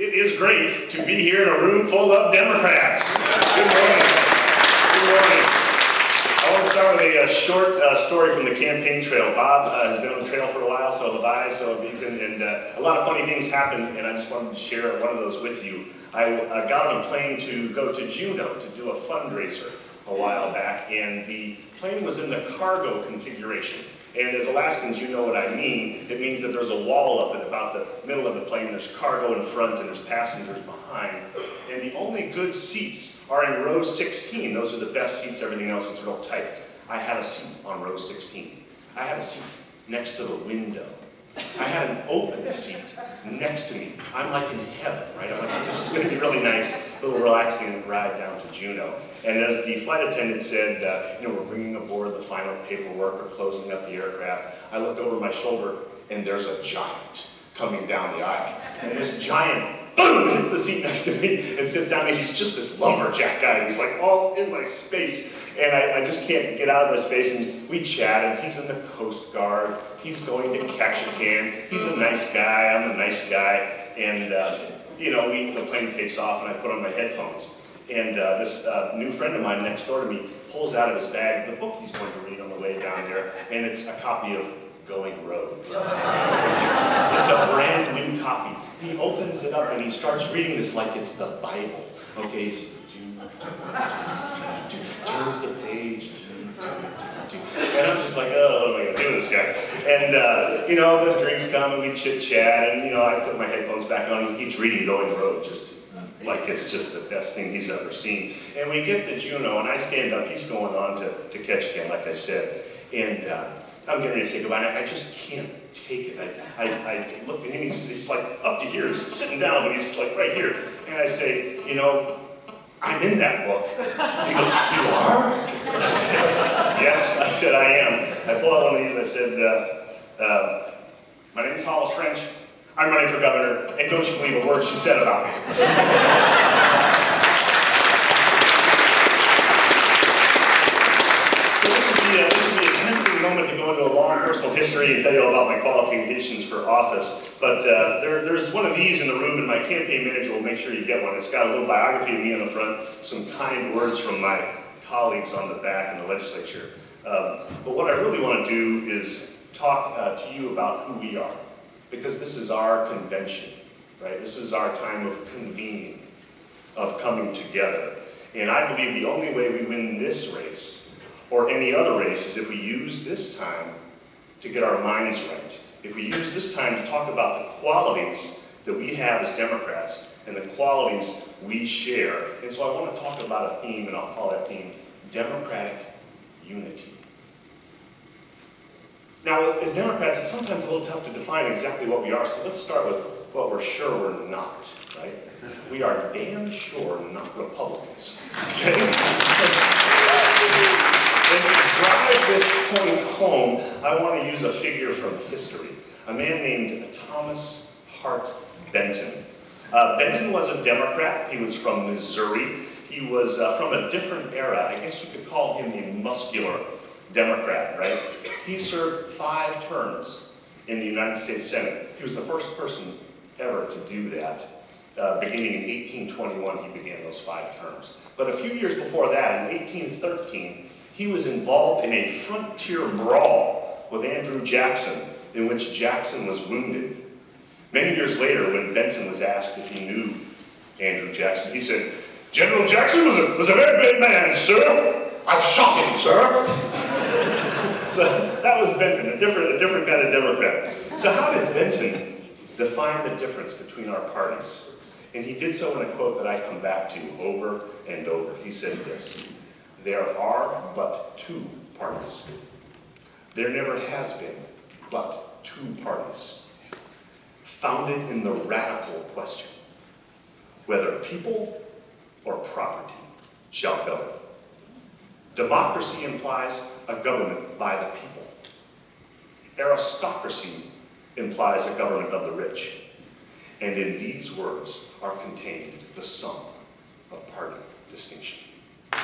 It is great to be here in a room full of Democrats. Good morning. Good morning. I want to start with a short story from the campaign trail. Bob has been on the trail for a while, so have I, so have Ethan, and a lot of funny things happened, and I just wanted to share one of those with you. I got on a plane to go to Juneau to do a fundraiser a while back, and the plane was in the cargo configuration. And as Alaskans, you know what I mean. It means that there's a wall up at about the middle of the plane. There's cargo in front and there's passengers behind. And the only good seats are in row 16. Those are the best seats. Everything else is real tight. I had a seat on row 16. I had a seat next to the window. I had an open seat next to me. I'm like in heaven, right? I'm like, this is going to be really nice, a little relaxing ride down to Juneau. And as the flight attendant said, we're bringing aboard the final paperwork, we're closing up the aircraft, I looked over my shoulder, and there's a giant coming down the aisle. And this giant, boom, hits the seat next to me and sits down, and he's just this lumberjack guy. He's like all in my space. And I just can't get out of my space, and we chat, and he's in the Coast Guard. He's going to Ketchikan. He's a nice guy. I'm a nice guy. And, the plane takes off, and I put on my headphones. And this new friend of mine next door to me pulls out of his bag the book he's going to read on the way down there, and it's a copy of Going Rogue. It's a brand new copy. He opens it up, and he starts reading this like it's the Bible. Okay, turns the page, and I'm just like, oh, what am I going to do with this guy? And, the drinks come, and we chit-chat, and, I put my headphones back on, and he keeps reading Going Rogue, just like it's just the best thing he's ever seen. And we get to Juneau, and I stand up, he's going on to Ketchikan, like I said, and I'm getting ready to say goodbye, and I just can't take it. I look at him, he's like up to here, he's sitting down, but he's like right here, and I say, I'm in that book. He goes, you are? Yes, I said, I am. I pull out one of these, I said, my name is Hollis. I'm running for governor, and don't you believe a word she said about me. So this would be a tempting moment to go into a long personal history and tell you all about my qualifications for office, but there's one of these in the room, and my campaign manager will make sure you get one. It's got a little biography of me on the front, some kind words from my colleagues on the back in the legislature. But what I really want to do is talk to you about who we are, because this is our convention, right? This is our time of convening, of coming together. And I believe the only way we win this race or any other race is if we use this time to get our minds right. If we use this time to talk about the qualities that we have as Democrats and the qualities we share. And so I want to talk about a theme, and I'll call that theme Democratic Unity. Now, as Democrats, it's sometimes a little tough to define exactly what we are, so let's start with what we're sure we're not, right? We are damn sure not Republicans. Okay? And to drive this point home, I want to use a figure from history, a man named Thomas Hart Benton. Benton was a Democrat. He was from Missouri. He was from a different era. I guess you could call him a muscular Democrat, right? He served 5 terms in the United States Senate. He was the first person ever to do that. Beginning in 1821, he began those 5 terms. But a few years before that, in 1813, he was involved in a frontier brawl with Andrew Jackson, in which Jackson was wounded. Many years later, when Benton was asked if he knew Andrew Jackson, he said, General Jackson was a very big man, sir. I shot him, sir. So that was Benton, a different kind of Democrat. So how did Benton define the difference between our parties? And he did so in a quote that I come back to over and over. He said this, there are but 2 parties. There never has been but 2 parties. Founded in the radical question, whether people or property shall govern. Democracy implies a government by the people. Aristocracy implies a government of the rich. And in these words are contained the sum of party distinction. I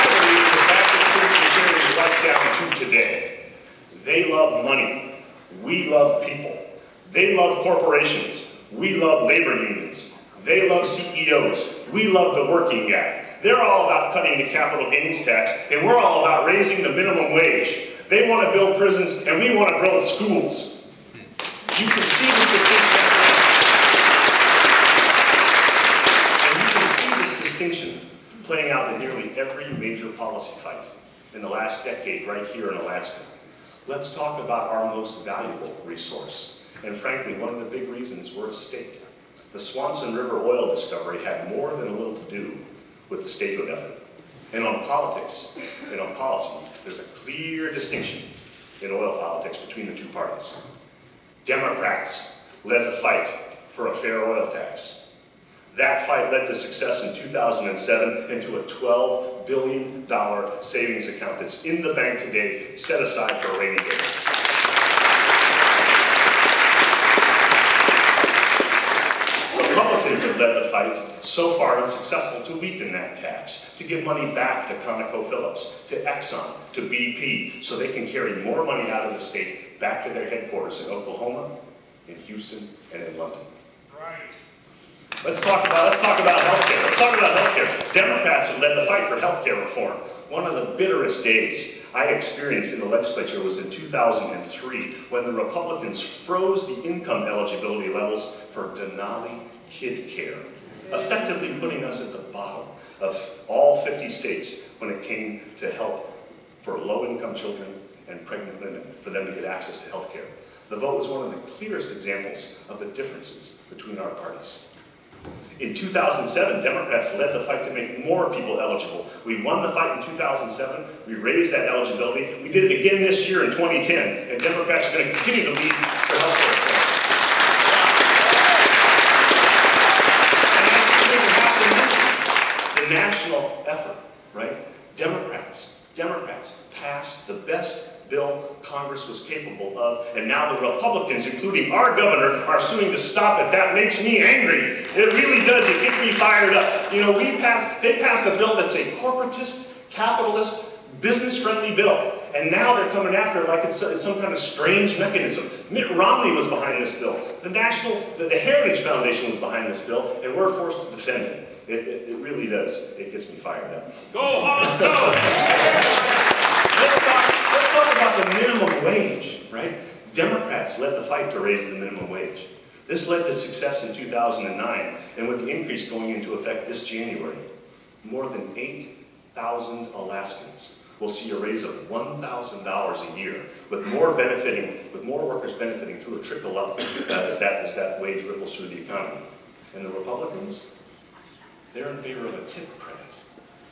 believe the Baptist Church is right down to today. They love money. We love love people. They love corporations. We love labor unions. They love CEOs. We love the working guy. They're all about cutting the capital gains tax, and we're all about raising the minimum wage. They want to build prisons, and we want to build schools. You can see this distinction. And you can see this distinction playing out in nearly every major policy fight in the last decade right here in Alaska. Let's talk about our most valuable resource. And frankly, one of the big reasons we're a state. The Swanson River oil discovery had more than a little to do with the statehood effort. And on politics and on policy, there's a clear distinction in oil politics between the two parties. Democrats led the fight for a fair oil tax. That fight led to success in 2007 and to a $12 billion savings account that's in the bank today, set aside for a rainy day. Republicans have led the fight, so far unsuccessful, to weaken that tax, to give money back to ConocoPhillips, to Exxon, to BP, so they can carry more money out of the state back to their headquarters in Oklahoma, in Houston, and in London. Right. Let's talk about healthcare. Let's talk about healthcare. Democrats have led the fight for healthcare reform. One of the bitterest days I experienced in the legislature was in 2003, when the Republicans froze the income eligibility levels for Denali kid care, effectively putting us at the bottom of all 50 states when it came to help for low-income children and pregnant women, for them to get access to health care. The vote was one of the clearest examples of the differences between our parties. In 2007, Democrats led the fight to make more people eligible. We won the fight in 2007. We raised that eligibility. We did it again this year in 2010, and Democrats are going to continue to lead for health care reform. The national effort, right? Democrats passed the best bill Congress was capable of, and now the Republicans, including our governor, are suing to stop it. That makes me angry. It really does. It gets me fired up. You know, they passed a bill that's a corporatist, capitalist, business-friendly bill, and now they're coming after it like it's some kind of strange mechanism. Mitt Romney was behind this bill. The Heritage Foundation was behind this bill, and we're forced to defend it. It really does. It gets me fired up. Go, Hollis, go! Let's talk about the minimum wage, right? Democrats led the fight to raise the minimum wage. This led to success in 2009, and with the increase going into effect this January, more than 8,000 Alaskans will see a raise of $1,000 a year, with more workers benefiting through a trickle up as that wage ripples through the economy. And the Republicans, they're in favor of a tip credit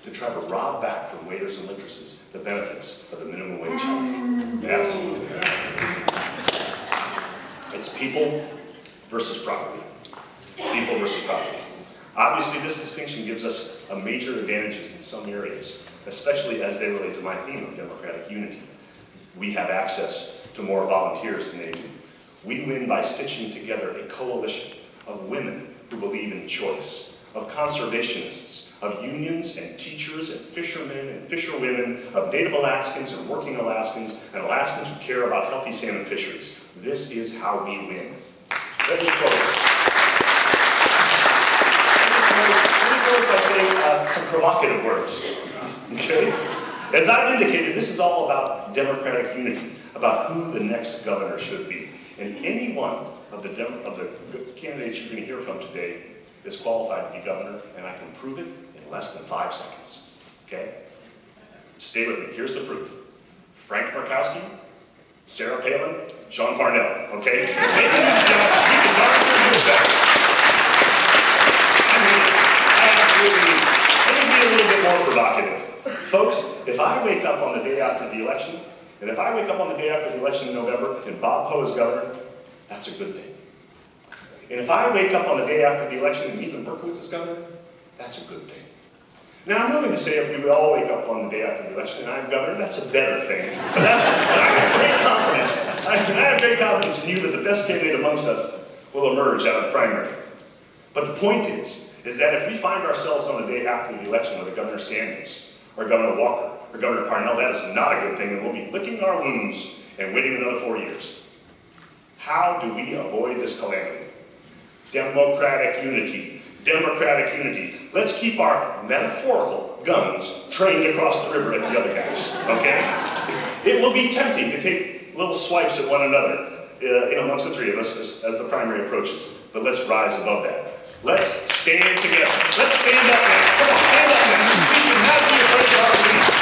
to try to rob back from waiters and waitresses the benefits of the minimum wage hike. Absolutely. It's people versus property. People versus property. Obviously, this distinction gives us a major advantages in some areas, especially as they relate to my theme of democratic unity. We have access to more volunteers than they do. We win by stitching together a coalition of women who believe in choice, of conservationists, of unions and teachers and fishermen and fisherwomen, of Native Alaskans and working Alaskans, and Alaskans who care about healthy salmon fisheries. This is how we win. Let me close. Let me close by saying some provocative words. Okay? As I've indicated, this is all about democratic unity, about who the next governor should be. And any one of the candidates you're going to hear from today is qualified to be governor, and I can prove it in less than 5 seconds. Okay? Stay with me. Here's the proof. Frank Murkowski, Sarah Palin, Sean Parnell. Okay? Maybe these jobs, you can darn sure do better. I absolutely need it. Let me be a little bit more provocative. Folks, if I wake up on the day after the election, and if I wake up on the day after the election in November and Bob Poe is governor, that's a good thing. And if I wake up on the day after the election and Ethan Berkowitz is governor, that's a good thing. Now, I'm willing to say if we all wake up on the day after the election and I'm governor, that's a better thing. But I have great confidence. I have great confidence in you that the best candidate amongst us will emerge out of the primary. But the point is that if we find ourselves on the day after the election with a Governor Sanders, or Governor Walker, or Governor Parnell, that is not a good thing, and we'll be licking our wounds and waiting another 4 years. How do we avoid this calamity? Democratic unity. Democratic unity. Let's keep our metaphorical guns trained across the river at the other guys, okay? It will be tempting to take little swipes at one another, amongst the three of us as the primary approaches. But let's rise above that. Let's stand together. Let's stand up now. Come on, stand up now. We should not be afraid of our beliefs.